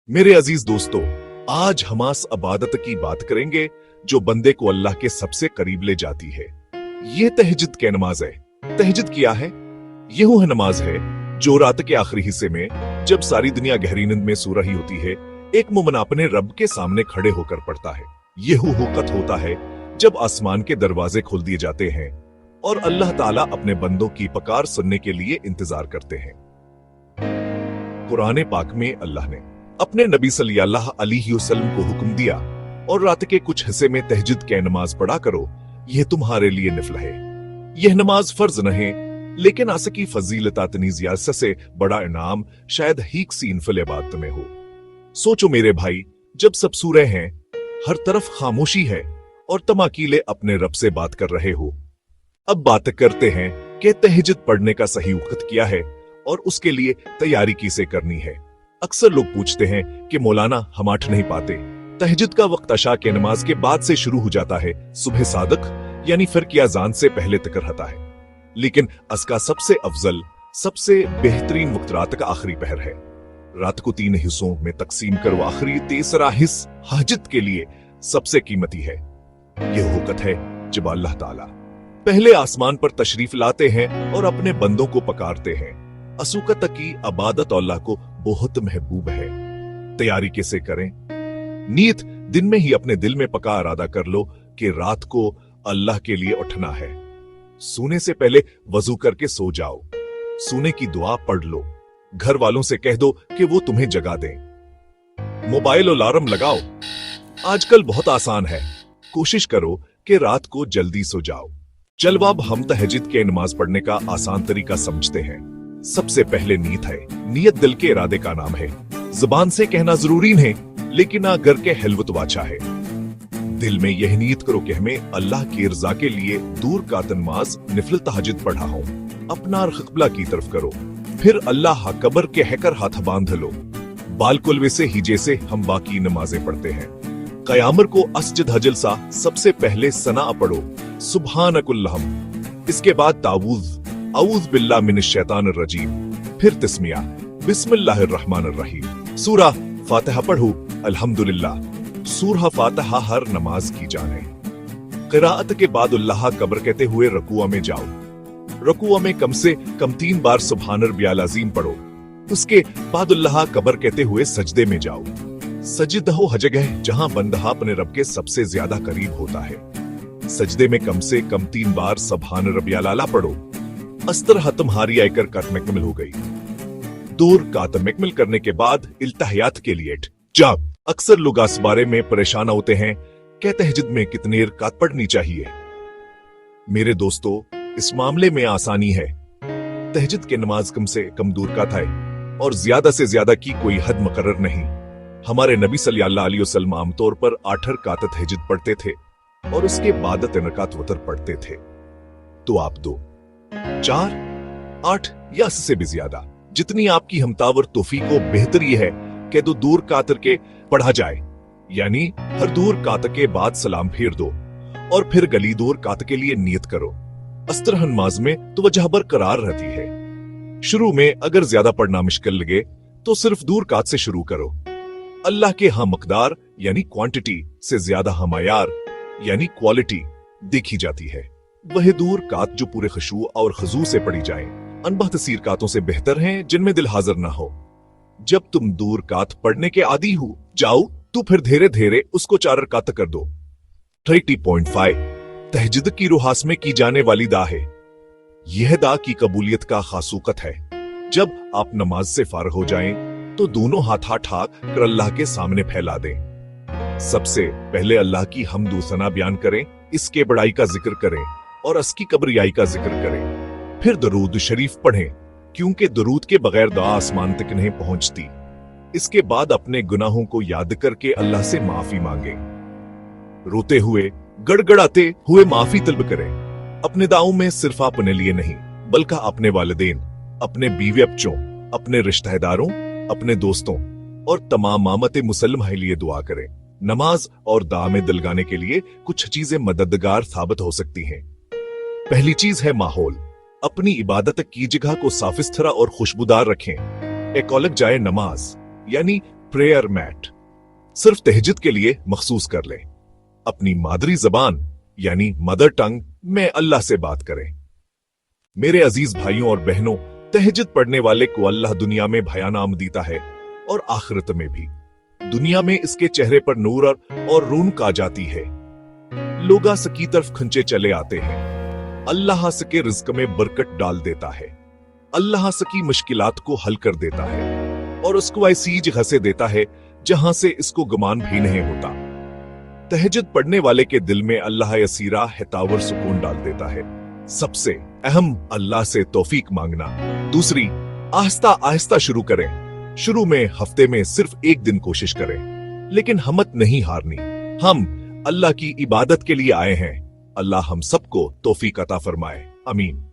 मेरे अजीज दोस्तों, आज हम आस इबादत की बात करेंगे जो बंदे को अल्लाह के सबसे करीब ले जाती है। ये तहज्जुद की नमाज है। तहज्जुद क्या है? ये वो नमाज है जो रात के आखिरी हिस्से में, जब सारी दुनिया गहरी नींद में सो रही होती है, एक मोमिन अपने रब के सामने खड़े होकर पढ़ता है। यह वक्त होता है जब आसमान के दरवाजे खोल दिए जाते हैं और अल्लाह ताला अपने बंदों की पुकार सुनने के लिए इंतजार करते हैं। कुरान पाक में अल्लाह ने अपने नबी सल्लल्लाहु अलैहि वसल्लम को हुक्म दिया और रात के कुछ हिस्से में तहज्जुद की नमाज पढ़ा करो, यह तुम्हारे लिए निफल है। यह नमाज फर्ज नहीं, लेकिन आस की फजीलत इतनी ज्यादा से बड़ा इनाम शायद ही किसी नफल इबादत में हो। सोचो मेरे भाई, जब सब सूरे हैं, हर तरफ खामोशी है और तुम अकेले अपने रब से बात कर रहे हो। अब बात करते हैं कि तहज्जुद पढ़ने का सही वक्त क्या है और उसके लिए तैयारी किसे करनी है। अक्सर लोग पूछते हैं कि मौलाना हम आठ नहीं पाते। तहज्जुद का वक्त अशा के नमाज के बाद से शुरू हो जाता है, सुबह सादक यानी फिर की अजान से पहले तक रहता है। लेकिन इसका सबसे अफजल, सबसे बेहतरीन वक्त रात का आखिरी पहर है। रात को 3 हिस्सों में तकसीम कर आखिरी तीसरा हिस्सा हाजत के लिए सबसे कीमती है। यह वक्त है जब अल्लाह ताला पहले आसमान पर तशरीफ लाते हैं और अपने बंदों को पकारते हैं। असुकत की इबादत अल्लाह को बहुत महबूब है। तैयारी कैसे करें? नीयत दिन में ही अपने दिल में पक्का इरादा कर लो कि रात को अल्लाह के लिए उठना है। सोने से पहले वजू करके सो जाओ। सोने की दुआ पढ़ लो। घर वालों से कह दो कि वो तुम्हें जगा दें। मोबाइल अलार्म लगाओ। आजकल बहुत आसान है। कोशिश करो कि रात को जल्दी सो जाओ। चलो अब हम तहज्जुद के नमाज पढ़ने का आसान तरीका समझते हैं। सबसे पहले नीयत है। नीयत दिल के इरादे का नाम है। जुबान से कहना जरूरी नहीं, लेकिन अगर के हलवत वाचा है। दिल में यह नीयत करो कि हमें अल्लाह की रज़ा के लिए दूर का नमाज निफल तहज्जुद पढ़ा हो। अपना क़िबला की तरफ करो, फिर अल्लाह कबर के हैकर हाथ बांध लो। बालकुलवे से ही जैसे हम बाकी नमाजें पढ़ते हैं। क़यामर को असजद हजलसा सबसे पहले सना पढ़ो, सुब्हानकुल्लहम। इसके बाद तावूज़, औज़ बिल्लाह मिनश शैतानिर रजीम, फिर तस्मिया, बिस्मिल्लाहिर्रहमानिर रहीम। सूरा फातिहा पढ़ो, अल्हम्दुलिल्लाह। सूरा फातिहा हर नमाज की जान है। क़िराअत के बाद अल्लाह कबर कहते हुए रकुआ में जाओ। रकुआ में कम से कम 3 बार सुब्हान रब्बियल अज़ीम पढ़ो। उसके बाद अल्लाह कबर कहते हुए सजदे में जाओ। सजदा हो जगह जहां बंदा अपने रब के सबसे ज्यादा करीब होता है। सजदे में कम से कम 3 बार सुब्हान रब्बियल आला पढ़ो। अस्तर तुम्हारी आयकर का मुकम्मल हो गई। दूर का मुकम्मल करने के बाद इल्तहियात के लिए जा। अक्सर लोग इस बारे में परेशान होते हैं कि तहज्जुद में कितनी रकात पढ़नी चाहिए। मेरे दोस्तों, इस मामले में आसानी है। तहज्जुद के नमाज कम से कम दूर का था और ज्यादा से ज्यादा की कोई हद मुकर्रर नहीं। हमारे नबी सल्लल्लाहु अलैहि वसल्लम आमतौर पर 8 रकात तहज्जुद पढ़ते थे और उसके बाद 3 रकात वतर पढ़ते थे। तो आप 2, 4, 8 या इससे भी ज्यादा, जितनी आपकी हमतावर तौफीक हो, बेहतर यह है कि दो दूर कातर के पढ़ा जाए। यानी हर दूर कात के बाद सलाम फेर दो और फिर गली दूर कात के लिए नियत करो। अस्तर नमाज में तो वजह बरकरार रहती है। शुरू में अगर ज्यादा पढ़ना मुश्किल लगे तो सिर्फ दूर कात से शुरू करो। अल्लाह के यहाँ मकदार यानी क्वांटिटी से ज्यादा हमायार यानी क्वालिटी देखी जाती है। वह दूर कात जो पूरे खुशू और खजू से पढ़ी जाए, अनबह तसीर कातों से बेहतर हैं जिनमें दिल हाजिर ना हो। जब तुम दूर कात पढ़ने के आदी हो जाओ तो फिर धीरे धीरे उसको 4 रकात कर दो। 30.5 तहज्जुद की रुहास में की जाने वाली दा है। यह दा की कबूलियत का खासूकत है। जब आप नमाज से फारग हो जाएं तो दोनों हाथ ठाक कर अल्लाह के सामने फैला दें। सबसे पहले अल्लाह की हम्द सना बयान करें, इसके बड़ाई का जिक्र करें और उसकी कब्रियाई का जिक्र करें। फिर दरूद शरीफ पढ़ें, क्योंकि दरूद के बगैर दुआ आसमान तक नहीं पहुंचती। इसके बाद अपने गुनाहों को याद करके अल्लाह से माफी मांगे। रोते हुए, गड़गड़ाते हुए माफी तलब करें। अपने दावों में सिर्फ अपने लिए नहीं, बल्कि अपने वालिदैन, अपने बीवी बच्चों, अपने रिश्तेदारों, अपने दोस्तों और तमाम आमत मुसलमान के लिए दुआ करें। नमाज और दुआ में दिलगाने के लिए कुछ चीजें मददगार साबित हो सकती हैं। पहली चीज है माहौल। अपनी इबादत की जगह को साफ सुथरा और खुशबूदार रखें। एक अलग जाए नमाज यानी प्रेयर मैट सिर्फ तहज्जुद के लिए मखसूस कर लें। अपनी मादरी जबान यानी मदर टंग में अल्लाह से बात करें। मेरे अजीज भाइयों और बहनों, तहज्जुद पढ़ने वाले को अल्लाह दुनिया में भयानाम देता है और आखिरत में भी। दुनिया में इसके चेहरे पर नूर और रौनक आ जाती है। लोग सकी तरफ खंचे चले आते हैं। अल्लाह सके रिज्क में बरकत डाल देता है। अल्लाह सकी मुश्किलात को हल कर देता है और उसको ऐसी जगह से देता है जहां से इसको गुमान भी नहीं होता। तहज्जुद पढ़ने वाले के दिल में अल्लाह यसीरा हितावर सुकून डाल देता है। सबसे अहम, अल्लाह से तौफीक मांगना। दूसरी, आहिस्ता आहिस्ता शुरू करें। शुरू में हफ्ते में सिर्फ एक दिन कोशिश करें, लेकिन हिम्मत नहीं हारनी। हम अल्लाह की इबादत के लिए आए हैं। अल्लाह हम सबको तौफीक अता फरमाए। आमीन।